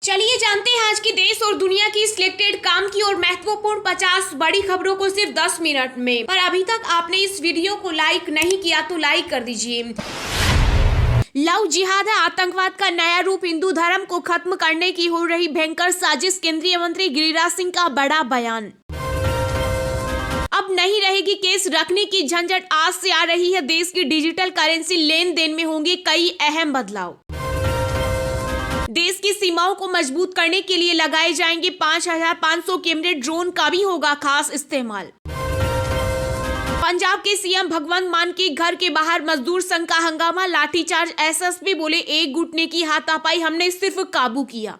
चलिए जानते हैं आज की देश और दुनिया की सिलेक्टेड काम की और महत्वपूर्ण 50 बड़ी खबरों को सिर्फ 10 मिनट में। पर अभी तक आपने इस वीडियो को लाइक नहीं किया तो लाइक कर दीजिए। लव जिहाद है आतंकवाद का नया रूप, हिंदू धर्म को खत्म करने की हो रही भयंकर साजिश, केंद्रीय मंत्री गिरिराज सिंह का बड़ा बयान। अब नहीं रहेगी केस रखने की झंझट, आज से आ रही है देश की डिजिटल करेंसी, लेन देन में होंगे कई अहम बदलाव। देश की सीमाओं को मजबूत करने के लिए लगाए जाएंगे 5,500 कैमरे, ड्रोन का भी होगा खास इस्तेमाल। पंजाब के सीएम भगवंत मान के घर के बाहर मजदूर संघ का हंगामा, लाठीचार्ज, एसएसपी बोले एक गुटने की हाथापाई, हमने सिर्फ काबू किया।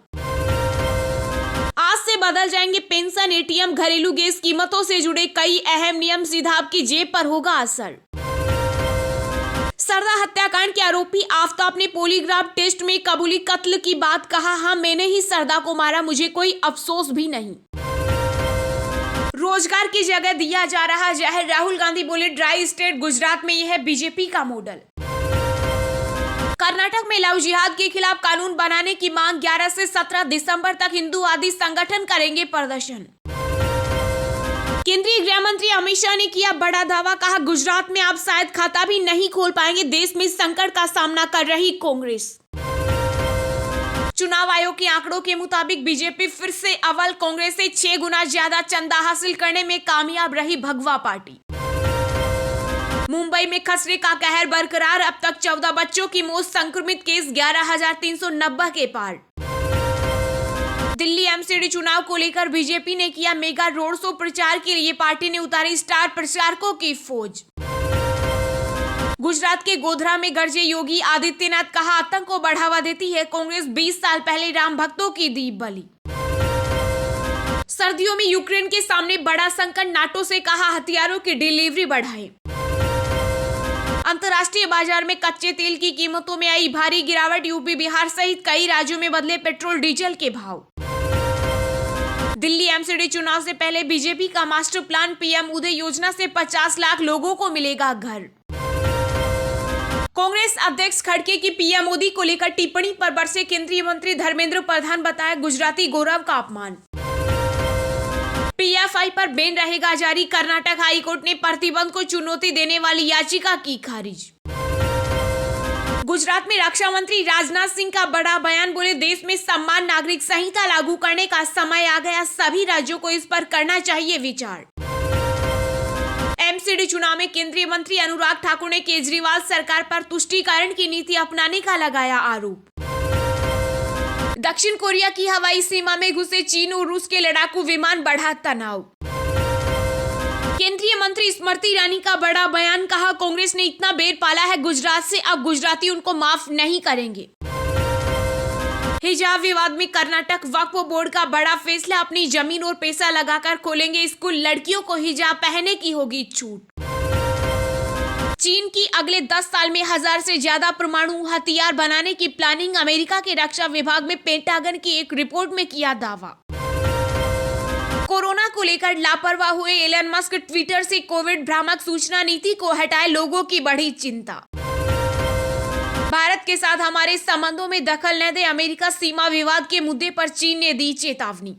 आज से बदल जाएंगे पेंशन, एटीएम, घरेलू गैस कीमतों से जुड़े कई अहम नियम, सीधा आपकी जेब पर होगा असर। सरदा हत्याकांड के आरोपी आफताब ने पॉलीग्राफ टेस्ट में कबूली कत्ल की बात, कहा हाँ मैंने ही सरदा को मारा, मुझे कोई अफसोस भी नहीं। रोजगार की जगह दिया जा रहा जहर, राहुल गांधी बोले ड्राई स्टेट गुजरात में यह है बीजेपी का मॉडल। कर्नाटक में लव जिहाद के खिलाफ कानून बनाने की मांग, 11 से 17 दिसंबर तक हिंदूवादी संगठन करेंगे प्रदर्शन। केंद्रीय गृह मंत्री अमित शाह ने किया बड़ा दावा, कहा गुजरात में आप शायद खाता भी नहीं खोल पाएंगे, देश में संकट का सामना कर रही कांग्रेस। चुनाव आयोग के आंकड़ों के मुताबिक बीजेपी फिर से अव्वल, कांग्रेस से 6 गुना ज्यादा चंदा हासिल करने में कामयाब रही भगवा पार्टी। मुंबई में खसरे का कहर बरकरार, अब तक 14 बच्चों की मौत, संक्रमित केस 11,390 के पार। दिल्ली एमसीडी चुनाव को लेकर बीजेपी ने किया मेगा रोड शो, प्रचार के लिए पार्टी ने उतारी स्टार प्रचारकों की फौज। गुजरात के गोधरा में गरजे योगी आदित्यनाथ, कहा आतंक को बढ़ावा देती है कांग्रेस, 20 साल पहले राम भक्तों की दी बलि। सर्दियों में यूक्रेन के सामने बड़ा संकट, नाटो से कहा हथियारों की डिलीवरी बढ़ाएं। अंतर्राष्ट्रीय बाजार में कच्चे तेल की कीमतों में आई भारी गिरावट, यूपी बिहार सहित कई राज्यों में बदले पेट्रोल डीजल के भाव। दिल्ली एमसीडी चुनाव से पहले बीजेपी का मास्टर प्लान, पीएम उदय योजना से 50 लाख लोगों को मिलेगा घर। कांग्रेस अध्यक्ष खड़गे की पीएम मोदी को लेकर टिप्पणी पर बरसे केंद्रीय मंत्री धर्मेंद्र प्रधान, बताया गुजराती गौरव का अपमान। पीएफआई पर बैन रहेगा जारी, कर्नाटक हाईकोर्ट ने प्रतिबंध को चुनौती देने वाली याचिका की खारिज। गुजरात में रक्षा मंत्री राजनाथ सिंह का बड़ा बयान, बोले देश में समान नागरिक संहिता लागू करने का समय आ गया, सभी राज्यों को इस पर करना चाहिए विचार। एमसीडी चुनाव में केंद्रीय मंत्री अनुराग ठाकुर ने केजरीवाल सरकार पर तुष्टीकरण की नीति अपनाने का लगाया आरोप। दक्षिण कोरिया की हवाई सीमा में घुसे चीन और रूस के लड़ाकू विमान, बढ़ा तनाव। केंद्रीय मंत्री स्मृति ईरानी का बड़ा बयान, कहा कांग्रेस ने इतना बैर पाला है गुजरात से, अब गुजराती उनको माफ नहीं करेंगे। हिजाब विवाद में कर्नाटक वक्फ बोर्ड का बड़ा फैसला, अपनी जमीन और पैसा लगाकर खोलेंगे स्कूल, लड़कियों को हिजाब पहनने की होगी छूट। चीन की अगले 10 साल में 1000 से ज्यादा परमाणु हथियार बनाने की प्लानिंग, अमेरिका के रक्षा विभाग में पेंटागन की एक रिपोर्ट में किया दावा। कोरोना को लेकर लापरवाह हुए एलन मस्क, ट्विटर से कोविड भ्रामक सूचना नीति को हटाए, लोगों की बढ़ी चिंता। भारत के साथ हमारे संबंधों में दखल न दे अमेरिका, सीमा विवाद के मुद्दे पर चीन ने दी चेतावनी।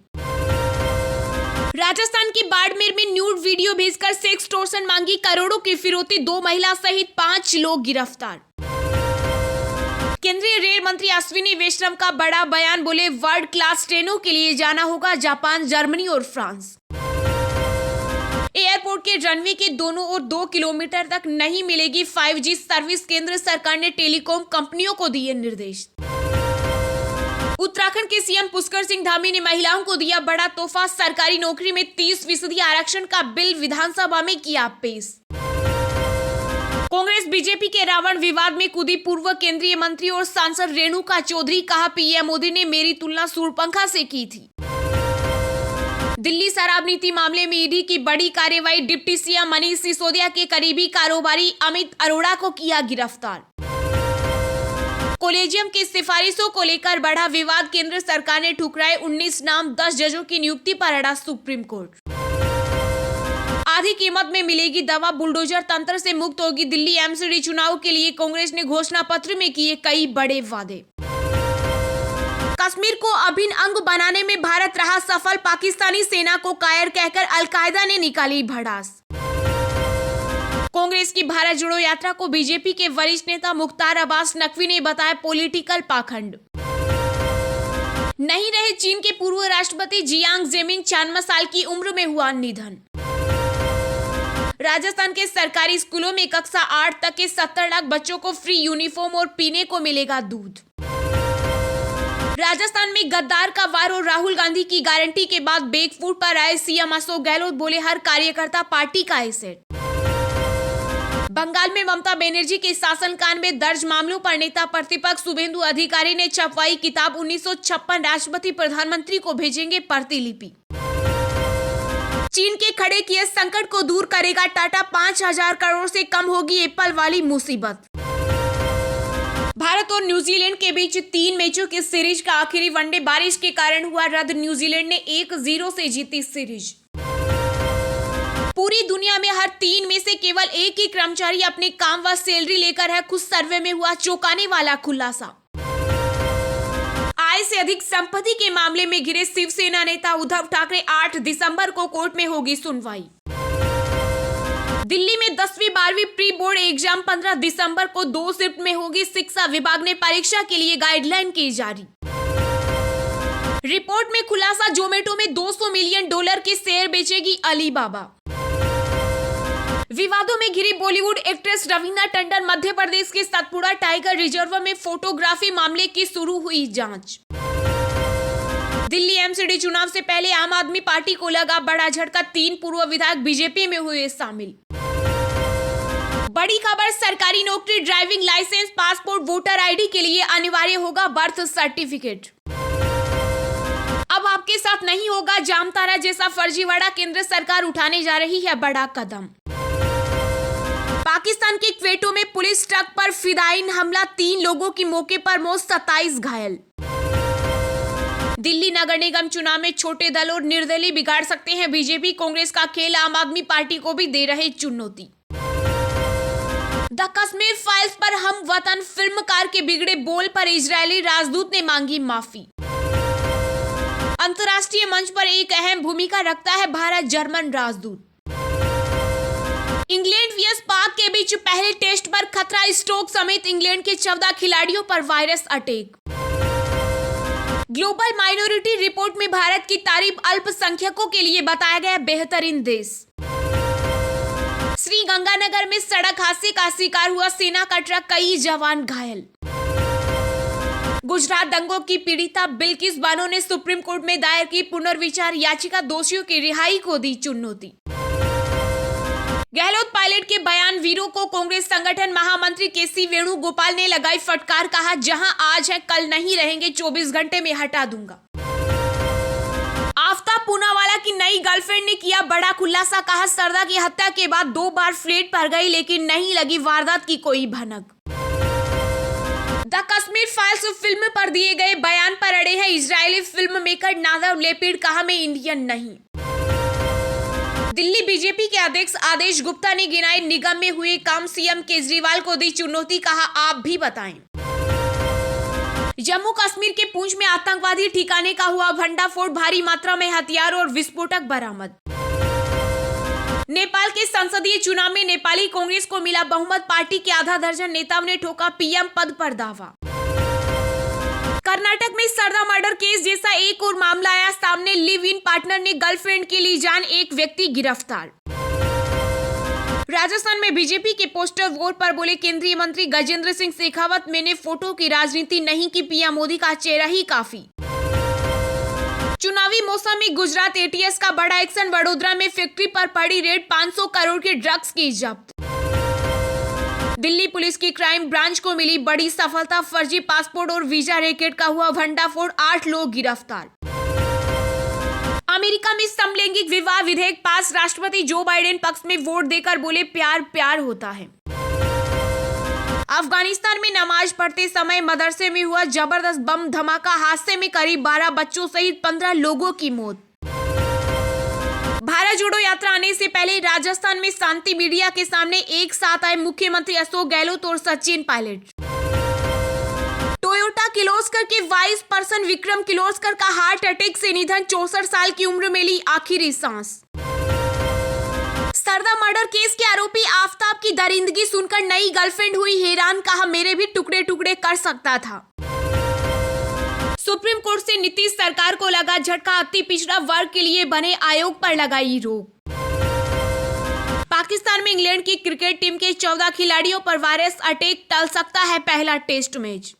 राजस्थान के बाड़मेर में न्यूड वीडियो भेजकर सेक्स एक्सटॉर्शन मांगी, करोड़ों की फिरौती, 2 महिला सहित 5 लोग गिरफ्तार। केंद्रीय रेल मंत्री अश्विनी वैष्णव का बड़ा बयान, बोले वर्ल्ड क्लास ट्रेनों के लिए जाना होगा जापान, जर्मनी और फ्रांस। एयरपोर्ट के रनवे के दोनों ओर 2 किलोमीटर तक नहीं मिलेगी 5G सर्विस, केंद्र सरकार ने टेलीकॉम कंपनियों को दिए निर्देश। उत्तराखंड के सीएम पुष्कर सिंह धामी ने महिलाओं को दिया बड़ा तोहफा, सरकारी नौकरी में 30% आरक्षण का बिल विधानसभा में किया पेश। कांग्रेस बीजेपी के रावण विवाद में कूदी पूर्व केंद्रीय मंत्री और सांसद रेणुका चौधरी, कहा पीएम मोदी ने मेरी तुलना शूरपंखा से की थी। दिल्ली शराब नीति मामले में ईडी की बड़ी कार्रवाई, डिप्टी सीएम मनीष सिसोदिया के करीबी कारोबारी अमित अरोड़ा को किया गिरफ्तार। कॉलेजियम की सिफारिशों को लेकर बढ़ा विवाद, केंद्र सरकार ने ठुकराए 19 नाम, 10 जजों की नियुक्ति पर अड़ा सुप्रीम कोर्ट। आधी कीमत में मिलेगी दवा, बुलडोजर तंत्र से मुक्त होगी दिल्ली एमसीडी चुनाव के लिए कांग्रेस ने घोषणा पत्र में किए कई बड़े वादे। कश्मीर को अभिन्न अंग बनाने में भारत रहा सफल, पाकिस्तानी सेना को कायर कहकर अलकायदा ने निकाली भड़ास। कांग्रेस की भारत जोड़ो यात्रा को बीजेपी के वरिष्ठ नेता मुख्तार अब्बास नकवी ने बताया पॉलिटिकल पाखंड। नहीं रहे चीन के पूर्व राष्ट्रपति जियांग जेमिंग, 96 साल की उम्र में हुआ निधन। राजस्थान के सरकारी स्कूलों में कक्षा 8 तक के 70 लाख बच्चों को फ्री यूनिफॉर्म और पीने को मिलेगा दूध। राजस्थान में गद्दार का वार और राहुल गांधी की गारंटी के बाद बैकफुट पर आए सीएम अशोक गहलोत, बोले हर कार्यकर्ता पार्टी का एसेट। बंगाल में ममता बनर्जी के शासनकाल में दर्ज मामलों पर नेता प्रतिपक्ष शुभेंदु अधिकारी ने छपवाई किताब 1956 राष्ट्रपति प्रधानमंत्री को भेजेंगे प्रतिलिपि। चीन के खड़े किए संकट को दूर करेगा टाटा, 5,000 करोड़ से कम होगी एप्पल वाली मुसीबत। भारत और न्यूजीलैंड के बीच 3 मैचों की सीरीज का आखिरी वनडे बारिश के कारण हुआ रद्द, न्यूजीलैंड ने 1-0 से जीती सीरीज। पूरी दुनिया में हर 3 में से केवल एक ही कर्मचारी अपने काम व सैलरी लेकर है, खुद सर्वे में हुआ चौंकाने वाला खुलासा। आय से अधिक संपत्ति के मामले में घिरे शिवसेना नेता उद्धव ठाकरे, 8 दिसंबर को कोर्ट में होगी सुनवाई। दिल्ली में 10वीं 12वीं प्री बोर्ड एग्जाम 15 दिसंबर को 2 शिफ्ट में होगी, शिक्षा विभाग ने परीक्षा के लिए गाइडलाइन की जारी। रिपोर्ट में खुलासा, जोमेटो में $200 मिलियन के शेयर बेचेगी अलीबाबा। विवादों में घिरी बॉलीवुड एक्ट्रेस रवीना टंडन, मध्य प्रदेश के सतपुड़ा टाइगर रिजर्व में फोटोग्राफी मामले की शुरू हुई जांच। दिल्ली एमसीडी चुनाव से पहले आम आदमी पार्टी को लगा बड़ा झटका, 3 पूर्व विधायक बीजेपी में हुए शामिल। बड़ी खबर, सरकारी नौकरी, driving licence, passport, voter ID के लिए अनिवार्य होगा बर्थ सर्टिफिकेट। अब आपके साथ नहीं होगा जामतारा जैसा फर्जीवाड़ा, केंद्र सरकार उठाने जा रही है बड़ा कदम। पाकिस्तान के क्वेटो में पुलिस ट्रक पर फिदायीन हमला, 3 लोगों की मौके पर मौत, 27 घायल। दिल्ली नगर निगम चुनाव में छोटे दल और निर्दलीय बिगाड़ सकते हैं बीजेपी कांग्रेस का खेल, आम आदमी पार्टी को भी दे रहे चुनौती। द कश्मीर फाइल्स पर हम वतन फिल्मकार के बिगड़े बोल पर इजरायली राजदूत ने मांगी माफी। अंतर्राष्ट्रीय मंच पर एक अहम भूमिका रखता है भारत जर्मन राजदूत। इंग्लैंड vs पाक के बीच पहले टेस्ट पर खतरा, स्टोक समेत इंग्लैंड के 14 खिलाड़ियों पर virus attack. Global minority report में भारत की तारीफ, अल्पसंख्यकों के लिए बताया गया बेहतरीन देश। श्री गंगानगर में सड़क हादसे का शिकार हुआ सेना का ट्रक, कई जवान घायल। गुजरात दंगों की पीड़िता बिल्किस बानो ने सुप्रीम कोर्ट में दायर की पुनर्विचार याचिका, दोषियों की रिहाई को दी चुनौती। गहलोत पायलट के बयान, वीरों को कांग्रेस संगठन महामंत्री केसी वेणुगोपाल ने लगाई फटकार, कहा जहां आज है कल नहीं रहेंगे, 24 घंटे में हटा दूंगा। आफ्ताब पूनावाला की नई गर्लफ्रेंड ने किया बड़ा खुलासा, कहा सरदा की हत्या के बाद 2 बार फ्लैट पर गई लेकिन नहीं लगी वारदात की कोई भनक। द कश्मीर फाइल्स फिल्म पर दिए गए बयान पर अड़े हैं Israeli film maker Nadav Lapid, कहा मैं इंडियन नहीं। दिल्ली बीजेपी के अध्यक्ष आदेश गुप्ता ने गिनाए निगम में हुए काम, सीएम केजरीवाल को दी चुनौती, कहा आप भी बताएं। जम्मू कश्मीर के पुंछ में आतंकवादी ठिकाने का हुआ भंडाफोड़, भारी मात्रा में हथियार और विस्फोटक बरामद। नेपाल के संसदीय चुनाव में नेपाली कांग्रेस को मिला बहुमत, पार्टी के आधा दर्जन नेताओं ने ठोका पीएम पद पर दावा। कर्नाटक में सरदा मर्डर केस जैसा एक और मामला आया सामने, लिव इन पार्टनर ने गर्लफ्रेंड की ली जान, एक व्यक्ति गिरफ्तार। राजस्थान में बीजेपी के पोस्टर वोट पर बोले केंद्रीय मंत्री गजेंद्र सिंह शेखावत, मैंने फोटो की राजनीति नहीं की, पीएम मोदी का चेहरा ही काफी। चुनावी मौसम में गुजरात एटीएस का बड़ा एक्शन, वडोदरा में फैक्ट्री पर पड़ी रेड, 500 करोड़ के ड्रग्स की जब्त। दिल्ली पुलिस की क्राइम ब्रांच को मिली बड़ी सफलता, फर्जी पासपोर्ट और वीजा रैकेट का हुआ भंडाफोड़, 8 लोग गिरफ्तार। अमेरिका में समलैंगिक विवाह विधेयक पास, राष्ट्रपति जो बाइडेन पक्ष में वोट देकर बोले प्यार प्यार होता है। अफगानिस्तान में नमाज पढ़ते समय मदरसे में हुआ जबरदस्त बम धमाका, हादसे में करीब 12 बच्चों सहित 15 लोगों की मौत। भारत जोड़ो यात्रा आने से पहले राजस्थान में शांति मीडिया के सामने एक साथ आए मुख्यमंत्री अशोक गहलोत और सचिन पायलट। टोयोटा ममता किर्लोस्कर के वाइस पर्सन विक्रम किर्लोस्कर का हार्ट अटैक से निधन। 64 साल की उम्र में ली आखिरी सांस। सरदा मर्डर केस के आरोपी आफताब की दरिंदगी सुनकर नई गर्लफ्रेंड हुई हैरान, कहा मेरे भी टुकड़े टुकड़े कर सकता था। सुप्रीम कोर्ट से नीतीश सरकार को लगा झटका, अति पिछड़ा वर्ग के लिए बने आयोग पर लगाई रोक। पाकिस्तान में इंग्लैंड की क्रिकेट टीम के 14 खिलाड़ियों पर वायरस अटैक, टल सकता है पहला टेस्ट मैच।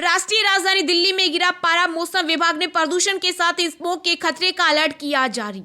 राष्ट्रीय राजधानी दिल्ली में गिरा पारा, मौसम विभाग ने प्रदूषण के साथ स्मोक के खतरे का अलर्ट किया जारी।